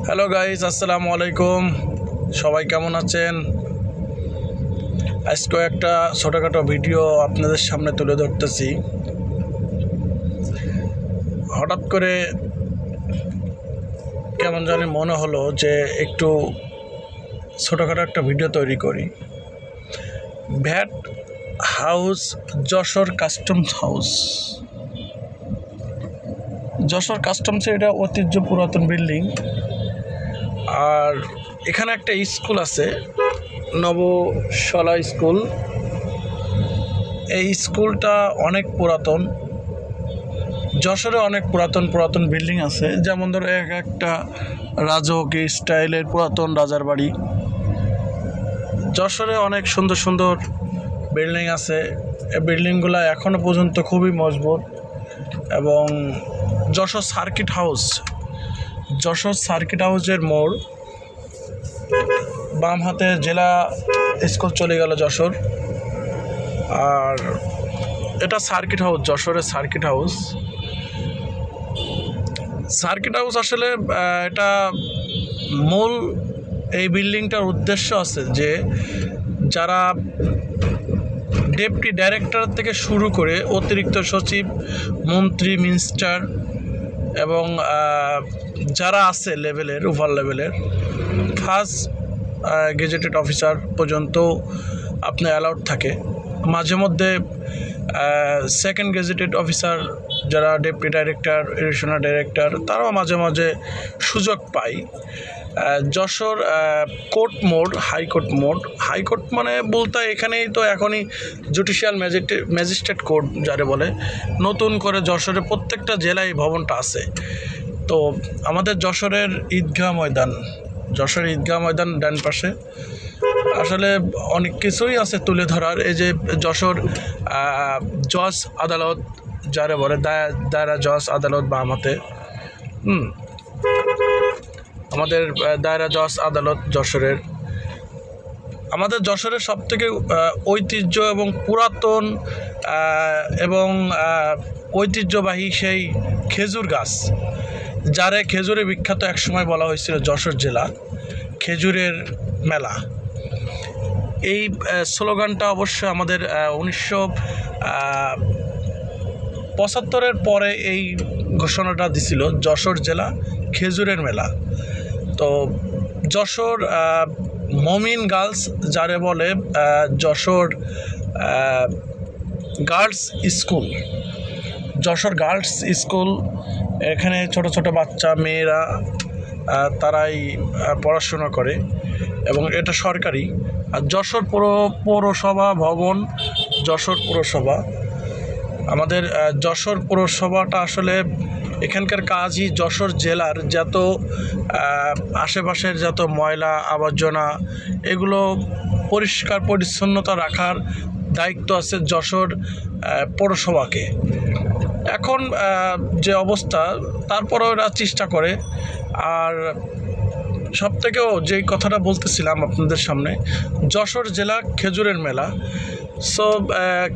Hello guys, আসসালামু আলাইকুম। সবাই কেমন আছেন? আজকে একটা ছোটোখাটো ভিডিও আপনাদের সামনে তুলে ধরতেছি। হঠাৎ করে কেমন জানি মনে হলো যে একটু ছোটোখাটো একটা ভিডিও তৈরি করি। VAT house, Jessore customs house. Jessore কাস্টমসে এটা ঐতিহ্য পুরাতন বিল্ডিং। আর এখানে একটা স্কুল আছে, নবশলা স্কুল। এই স্কুলটা অনেক পুরাতন। যশোরে অনেক পুরাতন বিল্ডিং আছে, যেমন ধরো একটা রাজকীয় স্টাইলের পুরাতন রাজার বাড়ি। যশোরে অনেক সুন্দর সুন্দর বিল্ডিং আছে। এই বিল্ডিংগুলো এখনও পর্যন্ত খুবই মজবুত। এবং যশোর সার্কিট হাউসের মোড়, বাম হাতে জেলা স্কুল চলে গেল যশোর। আর এটা সার্কিট হাউস, যশোরের সার্কিট হাউস আসলে এটা মূল এই বিল্ডিংটার উদ্দেশ্য আছে যে যারা ডেপুটি ডাইরেক্টর থেকে শুরু করে অতিরিক্ত সচিব, মন্ত্রী, মিনিস্টার এবং যারা আছে লেভেলের, ওভার লেভেলের ফার্স্ট গেজেটেড অফিসার পর্যন্ত আপনি অ্যালাউড থাকে। মাঝে মধ্যে সেকেন্ড গেজেটেড অফিসার, যারা ডেপুটি ডাইরেক্টর, এডিশনাল ডাইরেক্টর, তারাও মাঝে মাঝে সুযোগ পায়। যশোর কোর্ট হাইকোর্ট মানে বলতে এখানেই তো এখনই জুডিশিয়াল ম্যাজিস্ট্রেট কোর্ট যারে বলে। নতুন করে যশোরে প্রত্যেকটা জেলায় ভবনটা আছে। তো আমাদের যশোরের ঈদগাহ ময়দান ডান পাশে আসলে অনেক কিছুই আছে তুলে ধরার। এই যে যশোর জজ আদালত যারে বলে, দায়রা জজ আদালত বাম হাতে, আমাদের দায়রা জজ আদালত যশোরের। আমাদের যশোরের সবথেকে ঐতিহ্য এবং পুরাতন এবং ঐতিহ্যবাহী সেই খেজুর গাছ, যারে খেজুরে বিখ্যাত একসময় বলা হয়েছিল যশোর জেলা খেজুরের মেলা। এই স্লোগানটা অবশ্য আমাদের 1975-এর পরে এই ঘোষণাটা দিছিল, যশোর জেলা খেজুরের মেলা। তো যশোর মমিন গার্লস যারে বলে, যশোর যশোর গার্লস স্কুল, এখানে ছোট ছোট বাচ্চা মেয়েরা তারাই পড়াশোনা করে এবং এটা সরকারি। আর যশোর পৌরসভা ভবন, যশোর পৌরসভা, আমাদের যশোর পৌরসভাটা আসলে এখানকার কাজই যশোর জেলার যত আশেপাশের যত ময়লা আবর্জনা এগুলো পরিষ্কার পরিচ্ছন্নতা রাখার দায়িত্ব আছে যশোর পৌরসভাকে। এখন যে অবস্থা, তারপরেও এরা চেষ্টা করে। আর সবথেকেও যেই কথাটা বলতেছিলাম আপনাদের সামনে, যশোর জেলা খেজুরের মেলা। সো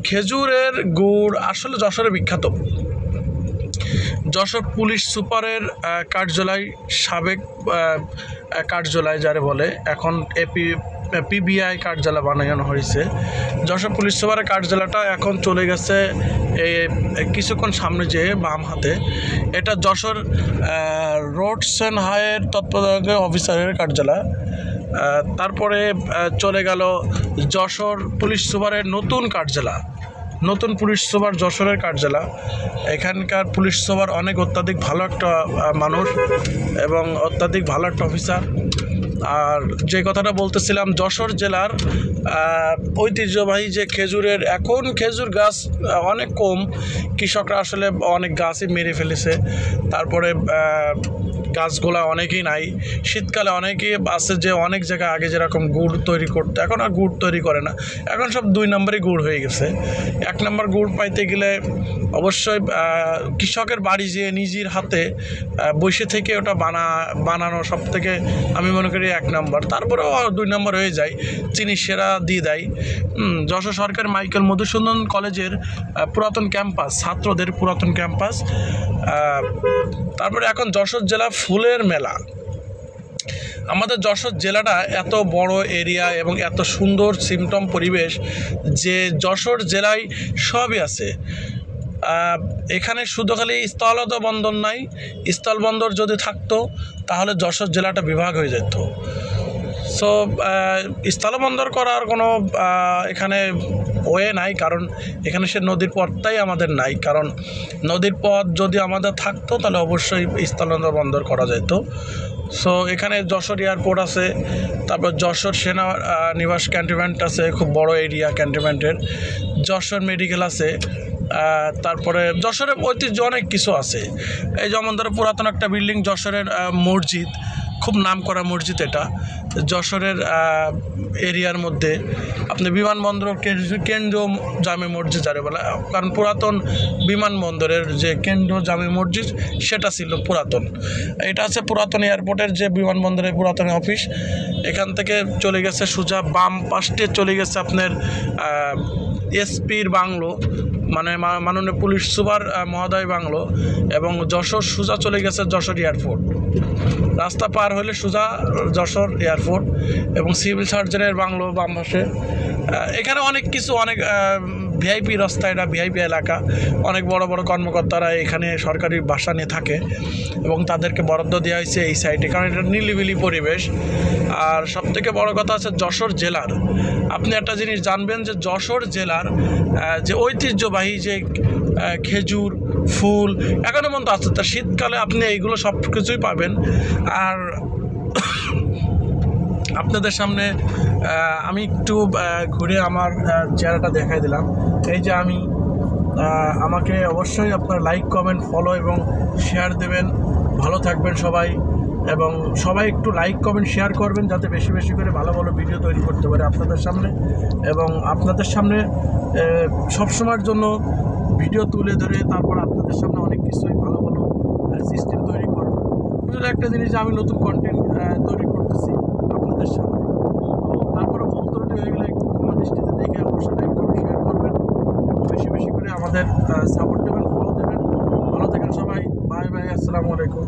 খেজুরের গুড় আসলে যশোরে বিখ্যাত। যশোর পুলিশ সুপারের কার্যালয়, সাবেক কার্যালয় যারে বলে, এখন পিবিআই কার্যালয় বানানো হয়েছে। যশোর পুলিশ সুপারের কার্যালয়টা এখন চলে গেছে কিছুক্ষণ সামনে যেয়ে বাম হাতে। এটা যশোর রোডস অ্যান্ড হাইওয়ে তত্ত্বাবধায়ক অফিসারের কার্যালয়। তারপরে চলে গেল যশোর পুলিশ সুপারের নতুন পুলিশ সুপার যশোরের কার্যালয়। এখানকার পুলিশ সুপার অনেক অত্যাধিক ভালো একটা মানুষ এবং অত্যাধিক ভালো একটা অফিসার। আর যে কথাটা বলতেছিলাম, যশোর জেলার ঐতিহ্যবাহী যে খেজুরের, এখন খেজুর গাছ অনেক কম, কৃষকরা আসলে অনেক গাছই মেরে ফেলেছে। তারপরে গাছগুলা অনেকেই নাই। শীতকালে অনেকেই আছে যে অনেক জায়গায় আগে যেরকম গুড় তৈরি করতে, এখন আর গুড় তৈরি করে না, এখন সব 2 নম্বরই গুড় হয়ে গেছে। 1 নম্বর গুড় পাইতে গেলে অবশ্যই কৃষকের বাড়ি যেয়ে নিজের হাতে বসে থেকে ওটা বানানো সব থেকে আমি মনে করি 1 নম্বর। তারপরেও 2 নম্বর হয়ে যায়, চিনি সেরা দিয়ে দেয়। যশোর সরকারি মাইকেল মধুসূদন কলেজের পুরাতন ক্যাম্পাস, ছাত্রদের পুরাতন ক্যাম্পাস। তারপরে এখন যশোর জেলা ফুলের মেলা। আমাদের যশোর জেলাটা এত বড় এরিয়া এবং এত সুন্দর সিমটম পরিবেশ যে যশোর জেলায় সবই আছে। এখানে শুধু খালি স্থলদ বন্দর নাই, স্থলবন্দর যদি থাকতো তাহলে যশোর জেলাটা বিভাগ হয়ে যেত। সো স্থলবন্দর করার কোনো এখানে ওয়ে নাই, কারণ এখানে সে নদীর পথটাই আমাদের নাই। কারণ নদীর পথ যদি আমাদের থাকতো তাহলে অবশ্যই স্থলবন্দর করা যেত। সো এখানে যশোর এয়ারপোর্ট আছে, তারপর যশোর সেনা নিবাস ক্যান্টনমেন্ট আছে, খুব বড় এরিয়া ক্যান্টনমেন্টের। যশোর মেডিকেল আছে, তারপরে যশোরের ঐতিহ্য অনেক কিছু আছে। এই যেমন ধরো পুরাতন একটা বিল্ডিং, যশোরের মসজিদ, খুব নামকরা মসজিদ এটা যশোরের এরিয়ার মধ্যে। আপনি বিমানবন্দর কেন্দ্র জামে মসজিদ যারে বলে, কারণ পুরাতন বিমানবন্দরের যে কেন্দ্র জামে মসজিদ সেটা ছিল পুরাতন। এটা আছে পুরাতন এয়ারপোর্টের যে বিমানবন্দরের পুরাতন অফিস। এখান থেকে চলে গেছে সোজা বাম পাশে চলে গেছে আপনার এসপির বাংলো, মানে মাননীয় পুলিশ সুপার মহোদয় বাংলো, এবং যশোর সোজা চলে গেছে যশোর এয়ারপোর্ট। রাস্তা পার হলে সোজা যশোর এয়ারপোর্ট এবং সিভিল সার্জনের বাংলো বাম পাশে। এখানে অনেক কিছু, অনেক ভিআইপি রাস্তা, এটা ভিআইপি এলাকা। অনেক বড় বড় কর্মকর্তারা এখানে সরকারি বাসা নিয়ে থাকে এবং তাদেরকে বরাদ্দ দেওয়া হয়েছে এই সাইডে, কারণ এটা নিলিবিলি পরিবেশ। আর সবথেকে বড় কথা আছে যশোর জেলার, আপনি একটা জিনিস জানবেন যে যশোর জেলার যে ঐতিহ্যবাহী যে খেজুর ফুল এখনো পর্যন্ত আছে, তা শীতকালে আপনি এইগুলো সব কিছুই পাবেন। আর আপনাদের সামনে আমি একটু ঘুরে আমার চেহারাটা দেখাই দিলাম। এই যে আমি, আমাকে অবশ্যই আপনারা লাইক কমেন্ট ফলো এবং শেয়ার দেবেন। ভালো থাকবেন সবাই, এবং সবাই একটু লাইক কমেন্ট শেয়ার করবেন যাতে বেশি বেশি করে ভালো ভালো ভিডিও তৈরি করতে পারে আপনাদের সামনে, এবং আপনাদের সামনে সবসময়ের জন্য ভিডিও তুলে ধরে তারপর আপনাদের সামনে অনেক কিছুই ভালো ভালো সিস্টেম তৈরি করবো। আসলে একটা জিনিস, আমি নতুন কন্টেন্ট তৈরি করতেছি আপনাদের সামনে, তারপরে ভুল ত্রুটি হয়ে গেলে একটু ক্ষমা দৃষ্টিতে দেখে অবশ্যই লাইক কমেন্ট শেয়ার করবেন এবং বেশি বেশি করে আমাদের সাপোর্ট দেবেন, ফলো দেবেন। ভালো থাকেন সবাই, বাই বাই, আসসালামু আলাইকুম।